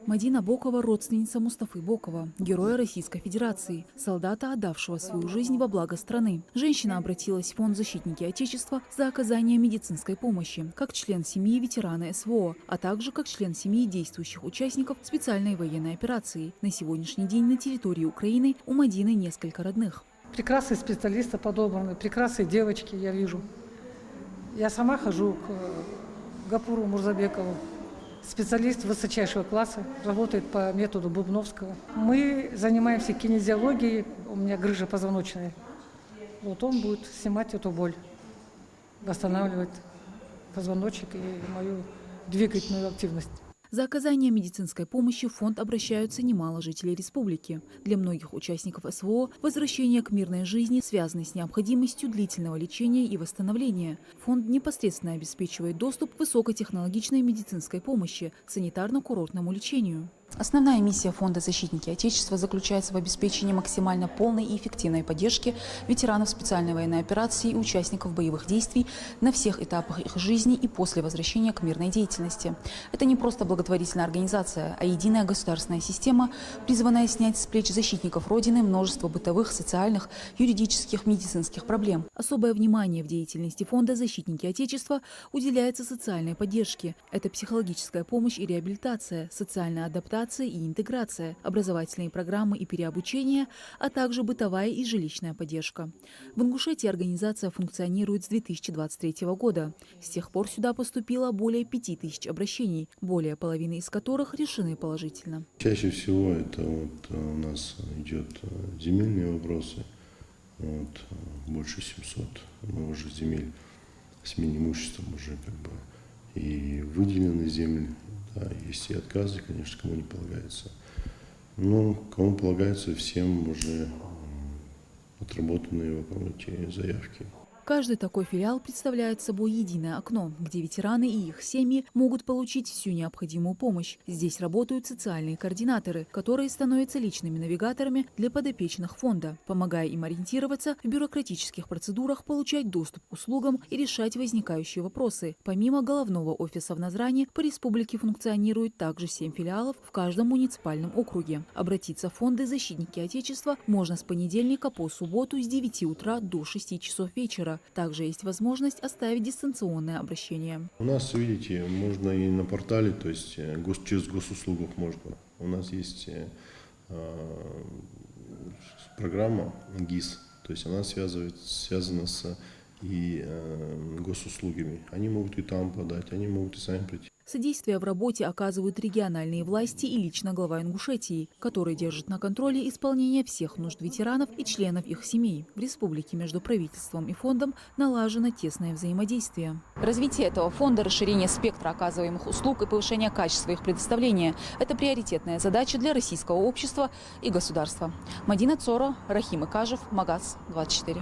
Мадина Бокова – родственница Мустафы Бокова, героя Российской Федерации, солдата, отдавшего свою жизнь во благо страны. Женщина обратилась в фонд «Защитники Отечества» за оказание медицинской помощи, как член семьи ветерана СВО, а также как член семьи действующих участников специальной военной операции. На сегодняшний день на территории Украины у Мадины несколько родных. Прекрасные специалисты подобраны, прекрасные девочки, я вижу. Я сама хожу к Гапуру Мурзабекову. Специалист высочайшего класса, работает по методу Бубновского. Мы занимаемся кинезиологией, у меня грыжа позвоночная. Вот он будет снимать эту боль, восстанавливать позвоночник и мою двигательную активность. За оказание медицинской помощи в фонд обращаются немало жителей республики. Для многих участников СВО возвращение к мирной жизни связано с необходимостью длительного лечения и восстановления. Фонд непосредственно обеспечивает доступ к высокотехнологичной медицинской помощи, санитарно-курортному лечению. Основная миссия фонда «Защитники Отечества» заключается в обеспечении максимально полной и эффективной поддержки ветеранов специальной военной операции и участников боевых действий на всех этапах их жизни и после возвращения к мирной деятельности. Это не просто благотворительная организация, а единая государственная система, призванная снять с плеч защитников Родины множество бытовых, социальных, юридических, медицинских проблем. Особое внимание в деятельности фонда «Защитники Отечества» уделяется социальной поддержке. Это психологическая помощь и реабилитация, социальная адаптация и интеграция, образовательные программы и переобучение, а также бытовая и жилищная поддержка. В Ингушетии организация функционирует с 2023 года. С тех пор сюда поступило более 5000 обращений, более половины из которых решены положительно. Чаще всего это у нас идет земельные вопросы, больше 700 уже земель с мини-имуществом уже и выделены земли. Да, есть и отказы, конечно, кому не полагается. Но кому полагается, всем уже отработанные эти заявки. Каждый такой филиал представляет собой единое окно, где ветераны и их семьи могут получить всю необходимую помощь. Здесь работают социальные координаторы, которые становятся личными навигаторами для подопечных фонда, помогая им ориентироваться в бюрократических процедурах, получать доступ к услугам и решать возникающие вопросы. Помимо головного офиса в Назране, по республике функционирует также 7 филиалов в каждом муниципальном округе. Обратиться в фонды «Защитники Отечества» можно с понедельника по субботу с 9 утра до 6 часов вечера. Также есть возможность оставить дистанционное обращение. У нас, видите, можно и на портале, то есть через госуслугах можно. У нас есть программа ГИС, то есть она связана с госуслугами. Они могут и там подать, они могут и сами прийти. Содействие в работе оказывают региональные власти и лично глава Ингушетии, который держит на контроле исполнение всех нужд ветеранов и членов их семей. В республике между правительством и фондом налажено тесное взаимодействие. Развитие этого фонда, расширение спектра оказываемых услуг и повышение качества их предоставления – это приоритетная задача для российского общества и государства. Мадина Цоро, Рахим Икажев, Магаз 24.